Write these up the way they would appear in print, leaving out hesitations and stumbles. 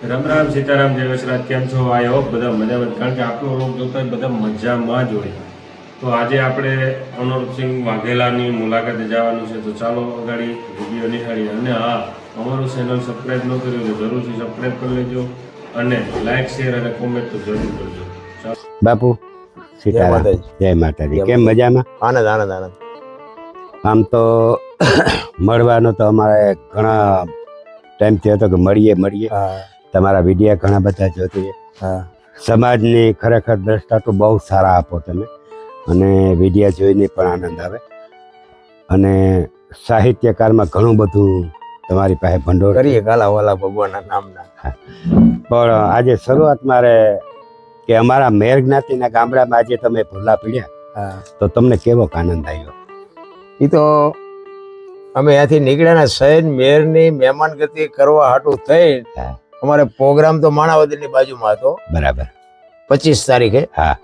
રામ રામ સીતારામ જય વસરાજ, કેમ છો? આઈ હોપ બધા મજામાં, કારણ કે આપણો લોક જોતા બધા મજામાં જ હોય. તો આજે આપણે અમરસિંહ વાઘેલાની મુલાકાતે જવાનું છે. તો ચાલો અગાડી વિડીયો નિહાળીએ. અને હા, અમારું ચેનલ સબસ્ક્રાઈબ ન કર્યું તો જરૂરથી સબસ્ક્રાઈબ કરી લેજો અને લાઈક શેર અને કોમેન્ટ તો જરૂર કરજો. બાપુ સીતારામ, જય માતાજી. કેમ મજામાં? આનંદ આનંદ આનંદ. આમ તો મળવાનો તો અમારે ઘણા ટાઈમથી હતો કે મળીએ. તમારા વિડીયો ઘણા બધા જોતી. સમાજની ખરેખર દ્રષ્ટા તો બહુ સારા આપો તમે, અને વિડીયો જોઈને પણ આનંદ આવે. અને સાહિત્યકારમાં ઘણું બધું તમારી પાસે ભંડોળ કરીએ કાલાવાલા ભગવાનના નામના. પણ આજે શરૂઆત મારે કે અમારા મેર જ્ઞાતિના ગામડામાં આજે તમે ભૂલા પીડ્યા, તો તમને કેવો આનંદ આવ્યો? એ તો અમે ત્યાંથી નીકળ્યા ને શહેર મેરની મહેમાનગતિ કરવા હાટું થઈ. અમારે પ્રોગ્રામ તો માણાવદરની બાજુમાં હતો, બરાબર, 25 તારીખે. હા,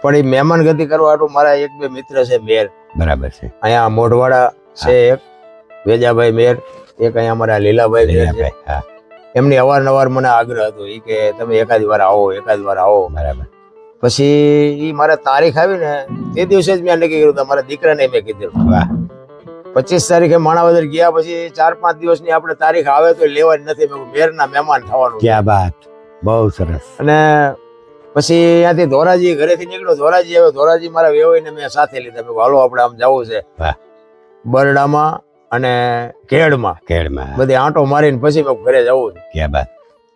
પણ એ મહેમાનગતિ કરવા હાટું મારા એક બે મિત્ર છે મેર, બરાબર છે. અહીંયા મોઢવાડા છે એક વેજાભાઈ મેર, એક અહીંયા અમારા લીલાભાઈ મેર છે. હા, એમની અવારનવાર મને આગ્રહ હતો એ કે તમે એકાદ વાર આવો. બરાબર. પછી એ મારે તારીખ આવી ને તે દિવસે જ મેં નક્કી કર્યું હતું, મારા દીકરાને મેં કીધું. વાહ. 25 તારીખે માણાવદર ગયા પછી 4-5 દિવસની આપણે તારીખ આવે તો લેવાની નથી. મેં મેરના મહેમાન થવાનું. ક્યાં વાત, બહુ સરસ. અને પછી ત્યાંથી ધોરાજી ઘરેથી નીકળ્યો, ધોરાજી આવ્યો. ધોરાજી મારા વેવાઈને મેં સાથે લીધા. મેં હાલો આપણે આમ જવું છે. વાહ. બરડામાં અને કેળમાં બધી આંટો મારીને પછી મેં ઘરે જવું છે. ક્યાં વાત.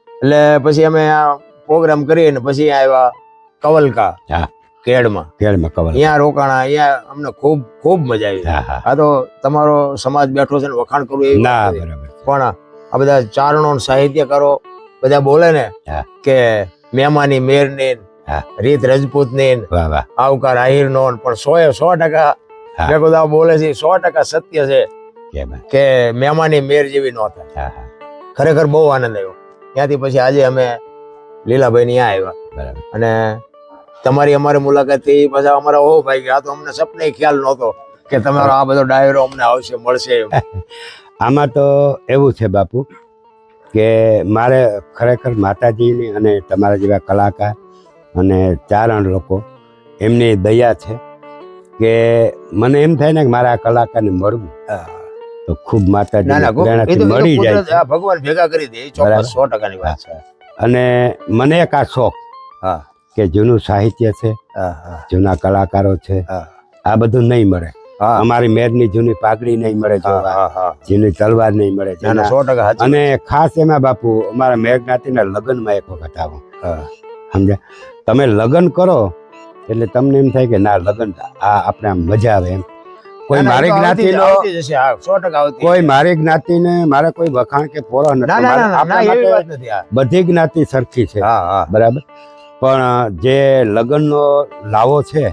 એટલે પછી અમે આ પ્રોગ્રામ કરીને પછી આવ્યા કવલકા. હા, કેળમાં કવલ. અહીંયા રોકાણા. અહીંયા અમને ખૂબ મજા આવી. આ તો તમારો સમાજ બેઠો છે ને વખાણ કરવું એવું ના, નથી. બરાબર. પણ આ બધા ચારણો સાહિત્યકારો બધા બોલે ને કે મહેમાની મેરની, રીત રજપૂતની, આવકાર આહિરનો, પણ 100% મેં કીધું બોલે છે 100% સત્ય છે કે મહેમાની મેર જેવી ન થાય. ખરેખર બહુ આનંદ આવ્યો. ત્યાંથી પછી આજે અમે લીલાભાઈ ની આવ્યા. અને તમારી અમારી મુલાકાત થઈ. પાછા અમારા ઓ ભાઈ આ તો અમને સપને ખ્યાલ નહોતો કે તમારો આ બધો ડાયરો અમને આવશે મળશે. આમાં તો એવું છે બાપુ કે મારે ખરેખર માતાજીની અને તમારા જેવા કલાકાર અને ચારણ લોકો એમની દયા છે કે મને એમ થાય ને કે મારા કલાકારને મળવું તો ખૂબ માતાજી મળી જાય. ભગવાન ભેગા કરી દે, 100%ની વાત છે. અને મને એક આ શોખ કે જૂનું સાહિત્ય છે, જૂના કલાકારો છે, આ બધું નહીં મળે. અમારી મેરની જૂની પાઘડી નહીં મળે, જૂની તલવાર નહીં મળે. 100%. અને ખાસ એમાં બાપુ અમારા મેર જ્ઞાતિના લગ્નમાં એક વખત આવો, સમજ્યા? તમે લગ્ન કરો એટલે તમને એમ થાય કે ના લગ્ન આ આપણે આમ મજા આવે એમ. કોઈ મારી જ્ઞાતિનો, કોઈ મારી જ્ઞાતિને મારે કોઈ વખાણ કે પોરો નથી. બધી જ્ઞાતિ સરખી છે, બરાબર. પણ જે લગ્નનો લાવો છે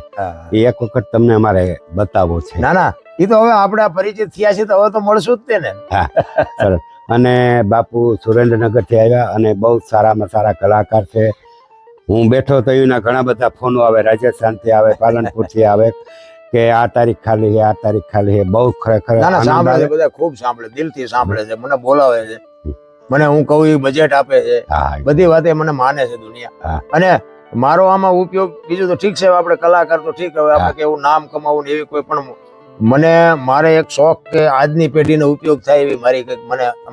એ એક વખત તમને અમારે બતાવવો છે. ના એ તો હવે આપણા પરિચિત થયા છે તો હવે તો મળશું જ તે ને. હા, સરસ. અને બાપુ સુરેન્દ્રનગર થી આવ્યા અને બહુ સારામાં સારા કલાકાર છે. હું બેઠો તો એના ઘણા બધા ફોનો આવે, રાજસ્થાન થી આવે, પાલનપુર થી આવે કે આ તારીખ ખાલી છે, આ તારીખ ખાલી છે. બહુ ખરેખર સાંભળે છે, બધા ખૂબ સાંભળે, દિલથી સાંભળે છે, મને બોલાવે છે, મને હું કહું એ બજેટ આપે છે, બધી વાતે મને માને છે દુનિયા. અને મારો આમાં ઉપયોગ બીજું તો ઠીક છે, આપણે કલાકાર તો ઠીક, હવે આપણે કેવું નામ કમાવું ને એવી કોઈ પણ મને મારે એક શોખ કે આજની પેઢીનો ઉપયોગ થાય એવી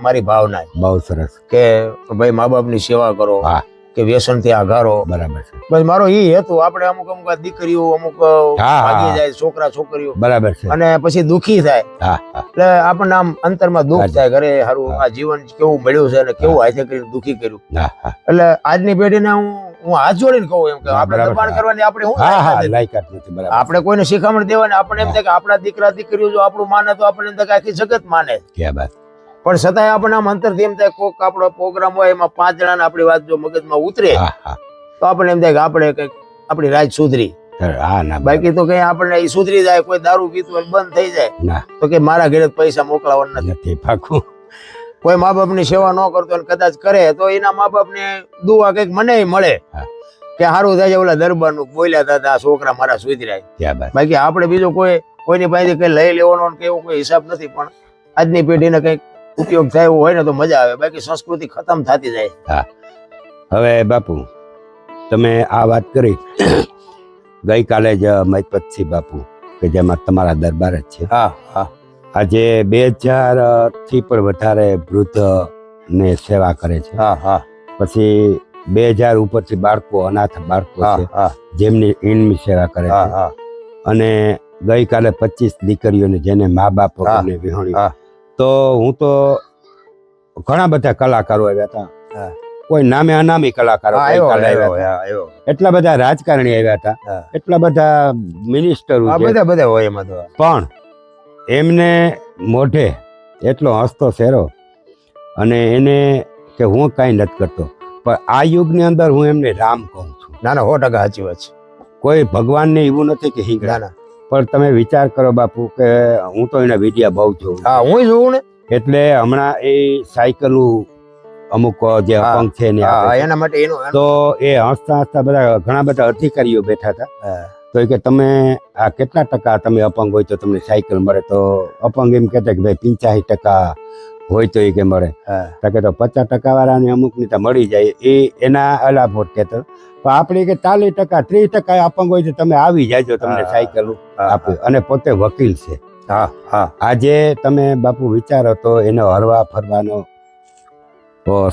મારી ભાવના. બહુ સરસ કે ભાઈ મા બાપની સેવા કરો કે વ્યસનથી આઘારો. બરાબર છે. બસ મારો એ હેતુ. આપણે અમુક દીકરીઓ અમુક ભાગી જાય, છોકરા છોકરીઓ, બરાબર છે, અને પછી દુખી થાય એટલે આપણને આમ અંતરમાં દુઃખ થાય, ઘરે સારું આ જીવન કેવું મળ્યું છે અને કેવું હાથે કરીને દુખી કર્યું. એટલે આજની પેઢીને હું હાથ જોડીને કહું એમ કે આપણે દબાણ કરવાની આપણે કોઈને શિખામણ દેવાની. આપણે એમ થાય કે આપણા દીકરા દીકરીઓ જો આપણું માને તો આપણે એમ થાય કે આખી જગત માને. પણ છતાંય આપણને આમ અંતરથી એમ થાય કોઈક આપણો પ્રોગ્રામ હોય એમાં 5 જણાને આપણી વાત જો મગજમાં ઉતરે તો આપણને એમ થાય કે આપણે કઈક આપણી રાત સુધરી. બાકી તો કઈ આપણને એ સુધરી જાય, કોઈ દારૂ પીતું બંધ થઈ જાય તો કે મારા ઘરે પૈસા મોકલાવાના નથી. પાકું. કોઈ મા બાપ ની સેવા ન કરતો કદાચ કરે તો એના મા બાપ ને દુઆ કઈક મને મળે કે સારું થાય. ઓલા દરબાર નું બોલ્યા હતા છોકરા મારા સુધરાય. બાકી આપણે બીજું કોઈની પાસેથી કઈ લઈ લેવાનો કે એવો કોઈ હિસાબ નથી. પણ આજની પેઢીને કઈક ઉપયોગ થાય એવું હોય ને તો મજા આવે, બાકી સંસ્કૃતિ ખતમ થતી જાય. હા, હવે બાપુ તમે આ વાત કરી, ગઈકાલે જ મહિપતસિંહ બાપુ કે જેમાં તમારા દરબાર જ છે, હા હા, આજે 2000 થી પણ વધારે વૃદ્ધ ને સેવા કરે છે. હા હા, પછી 2000 ઉપરથી બાળકો, અનાથ બાળકો હા છે હા, જેમની ઇનની સેવા કરે હા છે. હા, અને ગઈકાલે 25 દીકરીઓને જેને મા બાપ વગરને વિહોણી. હા. તો હું તો ઘણા બધા કલાકારો આવ્યા હતા, હા. કોઈ નામે અનામી કલાકારો હા, ગઈકાલે આવ્યા હતા. આવ્યો. એટલા બધા રાજકારણી આવ્યા હતા, હા. એટલા બધા મિનિસ્ટરો છે, બધા હોય એમાં તો. પણ એમને મોઢે એટલો હસતો ચહેરો, અને એને કે હું કાંઈ નથી કરતો. પણ આ યુગની અંદર હું એમને રામ કહું છું. ના ના, 100% સાચી વાત છે. કોઈ ભગવાનને એવું નથી કે હિંગડા. ના. પણ તમે વિચાર કરો બાપુ કે હું તો એના વિડિયા બહુ જોઉં. હા, હું જોઉં ને. એટલે હમણાં એ સાયકલું અમુક જે અપંગ છે ને એના માટે એનું તો એ હસતા હસતા બધા ઘણા બધા અધિકારીઓ બેઠા હતા. તો એ કે તમે આ કેટલા ટકા તમે અપંગ હોય તો તમને સાયકલ મળે? તો અપંગ એમ કહેતા કે ભાઈ 85% હોય તો એ કે મળે. તો કે તો 50% વાળાને અમુક ની તો મળી જાય, એ એના અલાભોટ કહેતો. તો આપણે કે 40% 30% અપંગ હોય તો તમે આવી જાયજો, તમને સાયકલ આપે. અને પોતે વકીલ છે. હા હા, આજે તમે બાપુ વિચારો તો એનો હરવા ફરવાનો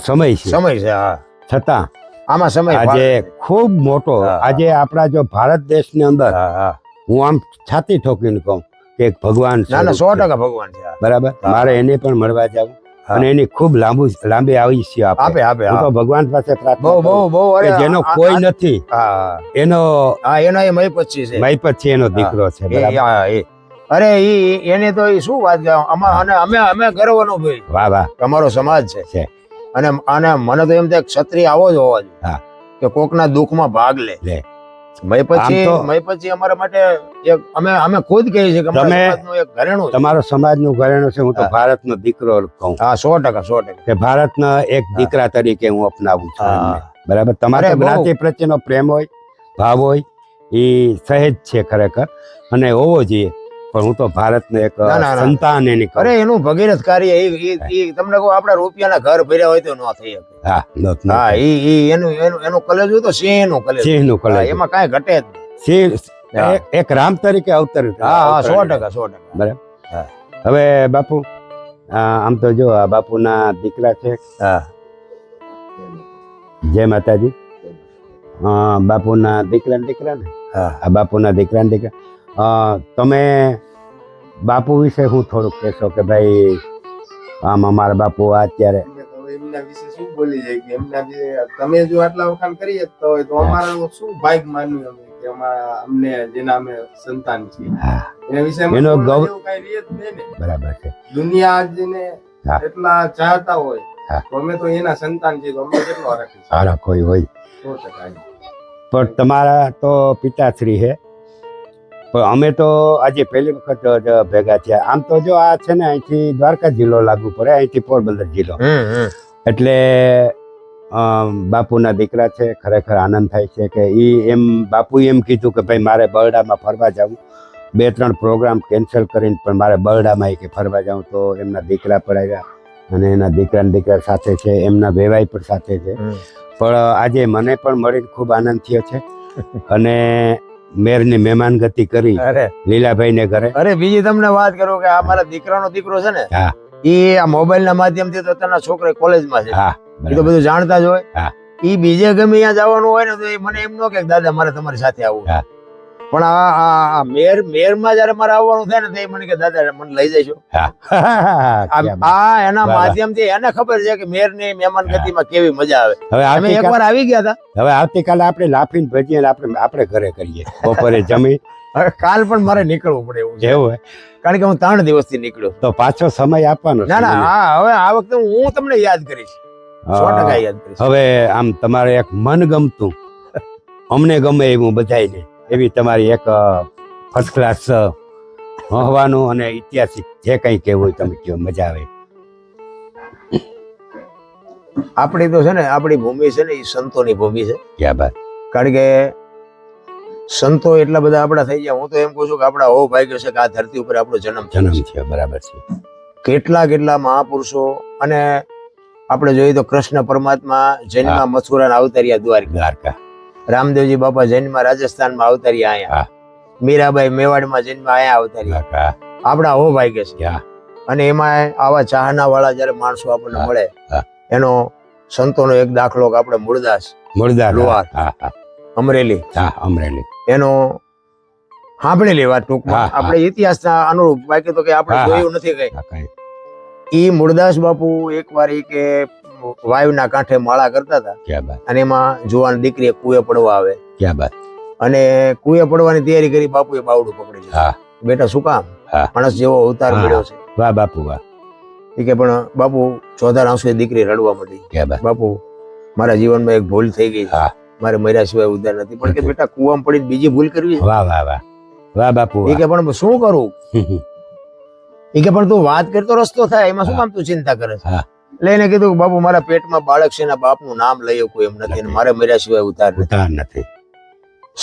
સમય છે. સમય છે. હા, છતાં આમાં સમય આજે ખૂબ મોટો. આજે આપણા જો ભારત દેશની અંદર હું આમ છાતી ઠોકીને કહું કે એક ભગવાન છે. 100% ભગવાન છે. બરાબર, મારે એને પણ મળવા જવું અને એની ખૂબ લાંબી આયુષ્ય આપે. હું તો ભગવાન પાસે પ્રાર્થના કરું કે જેનો કોઈ નથી એનો એ મહિપતસિંહ છે. મહિપતસિંહ એનો દીકરો છે. બરાબર. અરે એને તો શું વાત, અમે ગર્વ અનુભવી. વાહ વાહ, અમારો સમાજ છે. અને મને તો એમ થાય ક્ષત્રિય આવો જ હોવા જોઈએ કે કોકના દુઃખમાં ભાગ લે. મહિપતસિંહ અમારા માટે એક અમે ખુદ કહીએ છીએ કે સમાજનું એક ઘરેણું છે. તમારો સમાજનું ઘરેણું છે. હું તો ભારતનો દીકરો કહું. હા, 100% કે ભારતના એક દીકરા તરીકે હું અપનાવું છું. બરાબર. તમારા જ્ઞાતિ પ્રત્યેનો પ્રેમ હોય, ભાવ હોય, એ સહેજ છે ખરેખર, અને હોવો જોઈએ. પણ હું તો ભારતનો એક સંતાન એની. અરે એનું ભગીરથ કાર્ય તમને કહું, આપણા રૂપિયાના ઘર ભર્યા હોય તો ન થઈ શકે. હા, એનું કલેજું તો સિંહનું કલેજ. એમાં કાંઈ ઘટે જ નહીં. એક રામ તરીકે અવતર. હા, 100%. બરાબર. હવે બાપુ આમ તો જો આ બાપુના દીકરા છે. જય માતાજી. બાપુના દીકરા ને આ બાપુના દીકરા. તમે બાપુ વિશે હું થોડુંક કહેશો કે ભાઈ આમ અમારા બાપુ અત્યારે એમના વિશે શું બોલી જાય કે એમના વિશે તમે જો આટલા વખાણ કરી શકતા હોય તો અમારું શું ભાગ માન્યું અમે કે અમને જેના અમે સંતાન છીએ એના વિશે એનો ગૌરવ કઈ રીત નહીં ને. બરાબર છે. દુનિયા આજને એટલા ચાહતા હોય તો અમે તો એના સંતાન છીએ, તો અમને કેટલો રાખી સારા કોઈ હોય 100%. પણ તમારા તો પિતાશ્રી છે. પણ અમે તો આજે પહેલી વખત ભેગા થયા. આમ તો જો આ છે ને અહીંથી દ્વારકા જિલ્લો લાગુ પડે, અહીંથી પોરબંદર જિલ્લો. એટલે બાપુના દીકરા છે. ખરેખર આનંદ થાય છે કે બાપુ એમ કીધું કે ભાઈ મારે બરડામાં ફરવા જવું. 2-3 પ્રોગ્રામ કેન્સલ કરીને પણ મારે બરડામાં કે ફરવા જાઉં. તો એમના દીકરા પણ આવ્યા અને એના દીકરા સાથે છે, એમના વેવાઈ પણ સાથે છે. પણ આજે મને પણ મળીને ખૂબ આનંદ થયો છે. અને મેરની મહેમાન ગતિ કરી લીલાભાઈ ને ઘરે. અરે બીજી તમને વાત કરું કે આ મારા દીકરાનો દીકરો છે ને, એ આ મોબાઈલ ના માધ્યમથી તો તેના છોકરા કોલેજમાં છે, એ તો બધું જાણતા જ હોય. એ બીજે ગમે ત્યાં જવાનું હોય ને તો એ મને એમ ન કે દાદા મારે તમારી સાથે આવવું. પણ આ મેરમાં જયારે મારે આવવાનું થાય ને તો એ મને કે દાદા મને લઈ જઈશું. એના માધ્યમથી એને ખબર છે કે મેર ની મહેમાન ગતિમાં કેવી મજા આવે. હવે એકવાર આવી ગયા હતા. હવે આવતીકાલે આપણે લાફીને ભજીએ આપણે ઘરે કરીએ બપોરે જમી. કાલ પણ મારે નીકળવું પડે એવું છે. એવું કારણ કે હું 3 દિવસથી નીકળ્યો તો પાછો સમય આપવાનો. ના હવે આ વખતે હું તમને યાદ કરીશ, 100% યાદ કરીશ. હવે આમ તમારે એક મન ગમતું, અમને ગમે એવું બધાને એવી તમારી એક ફર્સ્ટ ક્લાસ હોવાનું અને ઐતિહાસિક જે કંઈ કહેવું હોય તમે કહો, મજા આવે. આપણી તો છે ને, આપણી ભૂમિ છે ને એ સંતોની ભૂમિ છે. ક્યાં બાત. કારણ કે સંતો એટલા બધા આપણા થઈ ગયા. હું તો એમ કહું છું કે આપણા હોવ ભાગ્ય છે કે આ ધરતી ઉપર આપણો જન્મ છે. બરાબર છે. કેટલા કેટલા મહાપુરુષો, અને આપણે જોઈએ તો કૃષ્ણ પરમાત્મા જન્મમાં મથુરાના અવતાર્યા દ્વારકા, રામદેવજી બાપા જન્મમાં રાજસ્થાનમાં અવતાર્યા અહીંયા, મીરાબાઈ મેવાડમાં જન્મ અહીંયા અવતાર્યા. આપણા હો ભાગ્ય છે. અને એમાં આવા ચાહના વાળા જયારે માણસો આપણને મળે, એનો સંતોનો એક દાખલો કે આપણે મૂળદાસ લોહાર અમરેલી, એનો સાંભળેલી વાત ટૂંકમાં, આપણે ઇતિહાસના અનુરૂપ, બાકી તો કે આપણે જોયું નથી કઈ. ઈ મૂળદાસ બાપુ એકવાર ઈ કે વાયુના કાંઠે માળા કરતા હતા, અને એમાં જુવાન દીકરી કુએ પડવા આવે, અને કુએ પડવાની તૈયારી કરી, બાપુએ બાવડું પકડી લીધું. બેટા શું કામ, માણસ જેવો અવતાર મળ્યો છે. વાહ બાપુ વાહ. ઈ કે પણ બાપુ ચોધાર આંસુએ દીકરી રડવા માંડી. બાપુ મારા જીવનમાં એક ભૂલ થઈ ગઈ, મારે મર્યા સિવાય ઉધાર નથી. પણ કે બેટા કુવામાં પડી બીજી ભૂલ કરવી. વાહ વાહ વાહ વાહ બાપુ. ઈ કે પણ શું કરું? ઈ કે પણ તું વાત કરતો રસ્તો થાય, એમાં શું કામ તું ચિંતા કરે છે? એટલે એને કીધું કે બાપુ મારા પેટમાં બાળક છે, એના બાપનું નામ લઈ કોઈ એમ નથી, મારે મર્યા સિવાય ઉધાર નથી.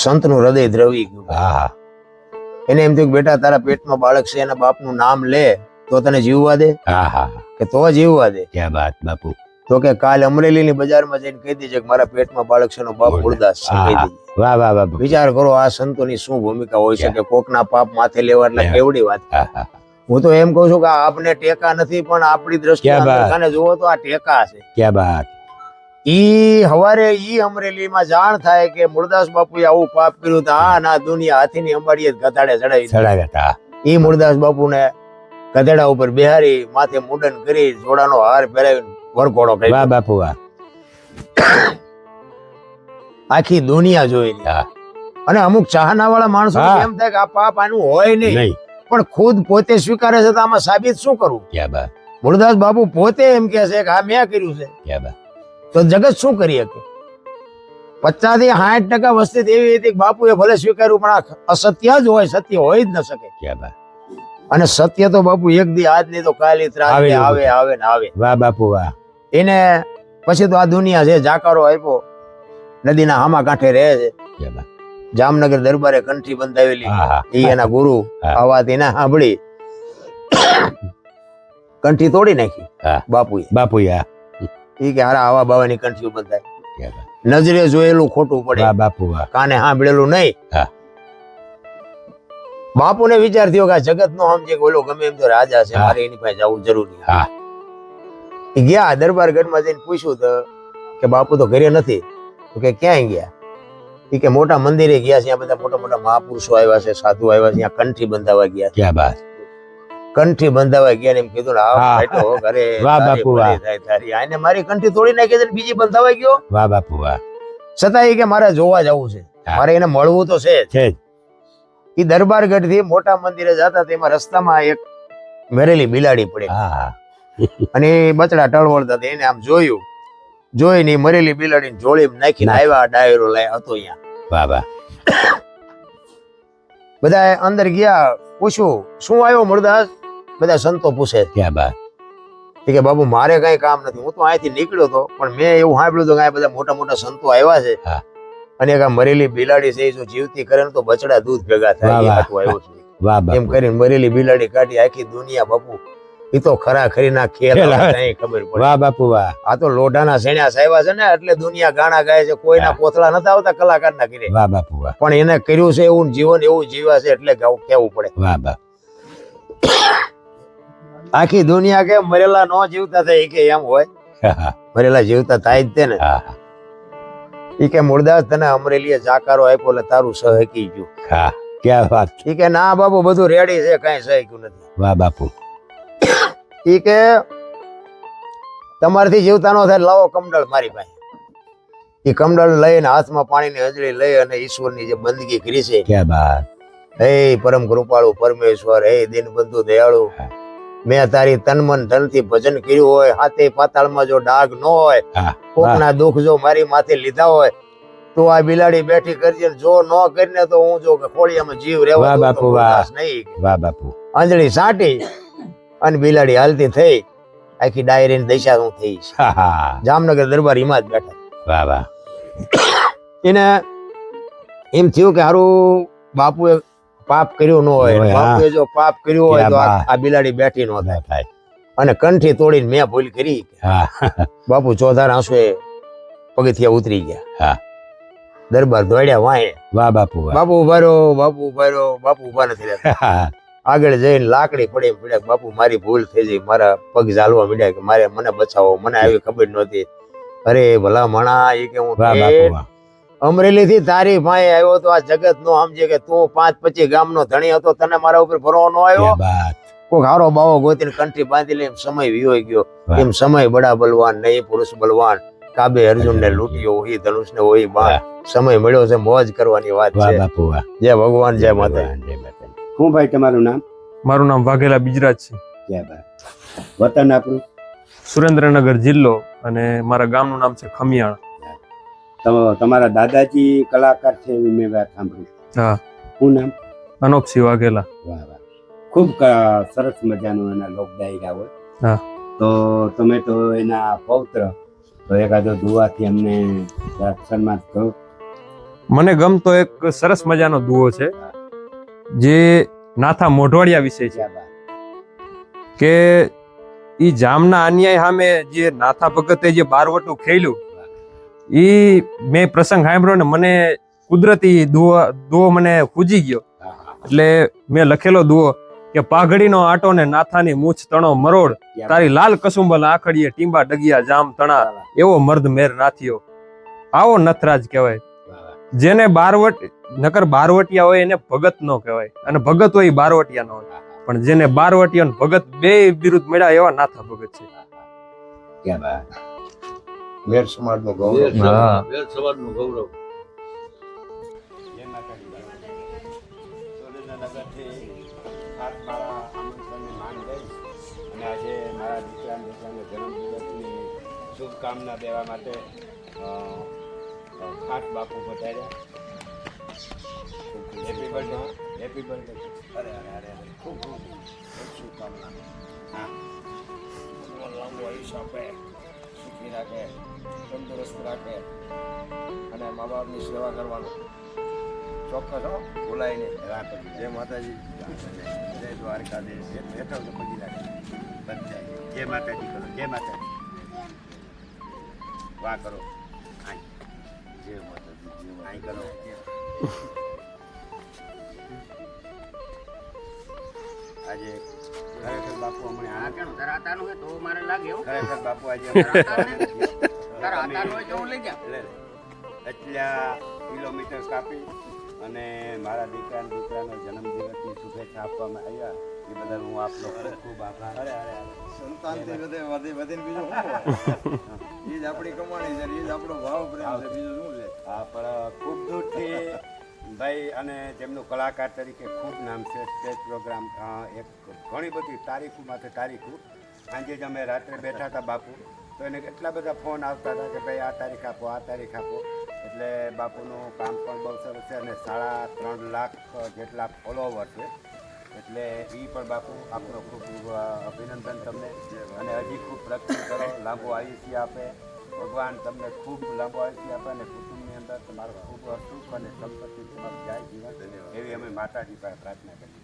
સંતનું હૃદય દ્રવી ગયું. એને એમ થયું કે બેટા તારા પેટમાં બાળક છે, એના બાપનું નામ લે તો તને જીવવા દે, કે તો જીવવા દે. ક્યાં વાત બાપુ. તો કે કાલ અમરેલીની બજારમાં જઈને કહી દેજે કે મારા પેટમાં બાળક છે, એનો બાપ મૂળદાસ છે, કહી દેજે. વાહ વાહ બાપુ. વિચાર કરો આ સંતોની શું ભૂમિકા હોય છે, કે કોકના પાપ માથે લેવા એટલે કેવડી વાત. હું તો એમ કહું છું કે આપને ટેકા નથી, પણ આપણી દ્રષ્ટિએ જુઓ તો આ ટેકા છે. ક્યાં વાત. ઈ હવારે ઈ અમરેલીમાં જાણ થાય કે મૂળદાસ બાપુએ આવું પાપ કર્યું તો આ ના દુનિયા હાથીની અંબાડીએ ગધાડે ચડાવી. ઈ મૂળદાસ બાપુને ગધેડા ઉપર બેહારી, માથે મુંડન કરી, જોડાનો હાર પહેરાવી વરઘોડો કર્યો. વાહ બાપુ વાહ. આખી દુનિયા જોઈ. અને અમુક ચાહના વાળા માણસો એમ થાય કે આ પાપ આનું હોય નહીં, પણ ખુદ પોતે સ્વીકારે છે, તો આમાં સાબિત શું કરવું? મૂળદાસ બાપુ પોતે એમ કે છે કે આ મેં કર્યું છે, તો જગત શું કરી શકે? 50 થી 60% વસ્તી એવી હતી કે બાપુએ ભલે સ્વીકાર્યું, પણ આ અસત્ય જ હોય, સત્ય હોય જ ન શકે. અને સત્ય તો બાપુ એક દી આજ નહીં તો કાલે આવે આવે ને આવે. વાહ બાપુ વાહ. એને પછી તો આ દુનિયા છે, જાકારો આપ્યો, નદીના હામા કાંઠે રહે છે. જામનગર દરબારે કંઠી બંધાવેલી, એ એના ગુરુ આ વાત એને સાંભળી કંઠી તોડી નાખી બાપુએ. ઈ કે હારા આવા બાવાની કંઠીઓ બંધાય, નજરે જોયેલું ખોટું પડે, બાપુ કાને સાંભળેલું નહીં. બાપુને વિચાર થયો કે આ જગત નો સમજે કે ઓલો ગમે એમ તો રાજા છે, મારે એની પાસે જવું જરૂરી. ગયા દરબારગઢમાં જઈને પૂછ્યું તો કે બાપુ તો ઘરે નથી. તો કે ક્યાંય ગયા? ઈ કે મોટા મંદિરે ગયા છે, બધા મોટા મોટા મહાપુરુષો આવ્યા છે, સાધુ આવ્યા છે, કંઠી બંધાવા ગયા. ક્યાં વાત. કંઠી બંધાવા ગયા ને એમ કીધું ઘરે તારી આને મારી કંઠી તોડી નાખી છે, બીજી બંધાવા ગયો. વાહ બાપુ વાહ. છતાં એ કે મારે જોવા જવું છે, મારે એને મળવું તો છે જ. ઈ દરબારગઢ થી મોટા મંદિરે જતા તેમાં રસ્તામાં એક મેરેલી બિલાડી પડી, અને એ બચડા ટળવળતા હતા. એને આમ જોઈને મરેલી બિલાડીને જોડીમાં નાખીને આવ્યા. ડાયરો લાય હતો અહીંયા. વાહ વાહ. બધા અંદર ગયા, પૂછ્યું શું આવ્યો મૂળદાસ? બધા સંતો પૂછે. ક્યાં બાત. કે બાબુ મારે કઈ કામ નથી, હું તો અહીંથી નીકળ્યો હતો, પણ મેં એવું સાંભળ્યું હતું કે આ બધા મોટા મોટા સંતો આવ્યા છે, અને એક આ મરેલી બિલાડી છે, જો જીવતી કરે ને તો બચડા દૂધ ભેગા થાય. એમ કરીને મરેલી બિલાડી કાઢી. આખી દુનિયા બાપુ એ તો ખરા ખરી ના ખેલ કઈ ખબર પડે. વાહ બાપુ વાહ. આ તો લોઢાના સેણ્યા સાહેબ છે ને, એટલે દુનિયા ગાણા ગાય છે, કોઈના કોથળા નથી આવતા કલાકાર ના કરે. વાહ બાપુ વાહ. પણ એને કર્યું છે એવું જીવન એવું જીવ્યા છે, એટલે કેવું પડે. વાહ બા. આખી દુનિયા કે મરેલા નો જીવતા થાય, કે એમ હોય? મરેલા જીવતા થાય જ તે ને. ઈ કે મૂળદાસ તને અમરેલીએ જાકારો આપ્યો એટલે તારું સહકી ગયું. ક્યાં વાત. ઈ કે ના બાપુ બધું રેડી છે, કઈ સહક્યું નથી. વાહ બાપુ. ઈ કે તમારથી જીવતા નો થાય, લાવો કમંડળ મારી પાસે. એ કમંડળ લઈને હાથમાં પાણીની હજળી લઈ અને ઈશ્વરની જે બંદગી કરી છે. ક્યાં બાત. હે પરમ કૃપાળુ પરમેશ્વર, હે દીનબંધુ દયાળુ, મેં તારી તન મન ધન થી ભજન કર્યું હોય, હાથે પાતાળમાં જો ડાઘ ન હોય, કોકના દુઃખ જો મારી માથે લીધા હોય, તો આ બિલાડી બેઠી કરજે. જો ન કરીને તો હું જો ખોળિયામાં જીવ રહેવા નહીં. વાહ બાપુ. અંજળી સાંટી અને બિલાડી હાલતી થઈ. આખી ડાયરી દશા હું થઈ. જામનગર દરબાર હિમાત બેઠા. વાહ વાહ. એને એમ થયું કે હારું બાપુએ પાપ કર્યું ન હોય, બાપુએ જો પાપ કર્યું હોય તો આ બિલાડી બેઠી ન થાય. અને કંઠી તોડીને મેં ભૂલ કરી. હા બાપુ ચોધાર આંસુએ પગથિયા ઉતરી ગયા. હા દરબાર દોડ્યા વાંહે. વાહ બાપુ વાહ. બાપુ ઉભા રહ્યો, બાપુ ઉભા રહ્યો, બાપુ ઉભા નથી રહેતા. હા, આગળ જઈને લાકડી પડી પડ્યા, બાપુ મારી ભૂલ થઈ ગઈ, મારા પગ ઝાલવા માંડ્યા કે મારે મને બચાવો, મને આવી ખબર નહોતી. અરે ભલા માણા, એ કે હું વાહ બાપુ વાહ. અમરેલી થી તારી ભાઈ આવ્યો તો આ જગત નો સમજે કે તું 5-25 ગામનો ધણી હતો, તને મારા ઉપર ભરવો ન આવ્યો. ક્યા બાત. કોઈક હારો બાવો ગોતીને કંઠી બાંધી લે, એમ સમય વિયો ગયો. વાહ. એમ સમય બડા બલવાન નહીં પુરુષ બલવાન, કાબે અર્જુન ને લૂંટ્યો હોય ધનુષ ને હોય બાણ. સમય મળ્યો છે મોજ કરવાની વાત વાહ છે. બાપુ વાહ. જય ભગવાન, જય માતા. જય માતા. શું ભાઈ તમારું નામ? મારું નામ વાઘેલા બિજરાજ છે. ક્યા બાત. વતન આપણું? સુરેન્દ્રનગર જિલ્લો, અને મારા ગામનું નામ છે ખમિયાણ. તમારા દાદાજી કલાકાર છે એવી મેં વાત સાંભળી. હા. શું નામ? અનોપસિંહ વાઘેલા. વાહ વાહ. ખૂબ સરસ મજાનું એના લોક ડાયરા હોય. હા. તો તમે તો એના પૌત્ર, તો એકાદો દુઆથી અમને સન્માન કરો. મને ગમતો એક સરસ મજાનો દુઓ છે જે નાથા મોઢવાડિયા વિશે છે. ક્યા બાત. કે ઈ જામના અન્યાય સામે જે નાથા ભગતે જે બારવટું ખેલ્યું, ઈ મેં પ્રસંગ સાંભળ્યો ને મને કુદરતી દુઓ મને ખૂજી ગયો. હા, હા. એટલે મેં લખેલો દુઓ કે પાઘડીનો આટો ને નાથાની મૂછ તણો મરોડ, તારી લાલ કસુંબલ આખડીએ ટીંબા ડગિયા જામ તણા, એવો મર્દ મેર નાથિયો. આવો નથરાજ કહેવાય. જેને નકર બારવટિયા હોય એને ભગત નો કહેવાય, અને ભગત હોય બારવટિયા નો હોય. પણ જેને બારવટિયા અને ભગત બે વિરુદ્ધ મળ્યા એવા નાથા ભગત છે. ક્યા બાત. મેર સમાજ નો ગૌરવ. હા. જય માતાજી. સુરેન્દ્રનગરથી ખાસ મારા આમંત્રણની માંગ ગઈ અને આજે મારા દીકરાને જન્મદિવસની શુભકામના દેવા માટે ખાસ બાપુ પધાર્યા. Happy birthday. Happy birthday. અરે અરે અરે અરે. ખૂબ ખૂબ શુભકામના. હા. લાંબુ આયુષ્ય આપે, સુખી રાખે, તંદુરસ્ત રાખે અને મા બાપની સેવા કરવાનું. ચોક્કસ હો, ભૂલાય નહીં. રાત જય માતાજી. જય દ્વારકાધીશ. બેઠો તો પગી લાગે બધા. જય માતાજી કરો. જય માતાજી. વાહ કરો. જય માતાજી. આઈ કરો. આજે ખરેખર બાપુ હમણાં આ કેનું તારા આતાનું હે તો મારે લાગે એવું. ખરેખર બાપુ આજે તારા આતાનું હોય તો હું લઈ જા. એટલા કિલોમીટર કાપી અને મારા દીકરાનો જન્મદિવસની શુભેચ્છા આપવામાં આવ્યા એ બદલ હું આપનો ખૂબ ખૂબ આભાર. અરે અરે અરે. સંતાનથી વધીને બીજું શું હોય? ઈ જ આપણી કમાણી છે, ઈ જ આપણો ભાવ પ્રેમ છે, બીજું શું છે? હા, પણ ખૂબ દૂરથી ભાઈ અને તેમનું કલાકાર તરીકે ખૂબ નામ છે. સ્ટેજ પ્રોગ્રામ એક ઘણી બધી તારીખોમાંથી તારીખો. સાંજે જ અમે રાત્રે બેઠા હતા બાપુ, તો એને કેટલા બધા ફોન આવતા હતા કે ભાઈ આ તારીખ આપો, આ તારીખ આપો. એટલે બાપુનું કામ પણ બહુ સરસ છે અને 3.5 લાખ જેટલા ફોલોવર છે. એટલે એ પણ બાપુ આપનો ખૂબ ખૂબ અભિનંદન તમને, અને હજી ખૂબ પ્રગતિ કરો, લાંબુ આયુષ્ય આપે ભગવાન, તમને ખૂબ લાંબુ આયુષ્ય આપે અને કુટુંબની અંદર તમારું ખૂબ સુખ અને સંપત્તિ તમારું જાય જીવન, એવી અમે માતાજી પાસે પ્રાર્થના કરીએ.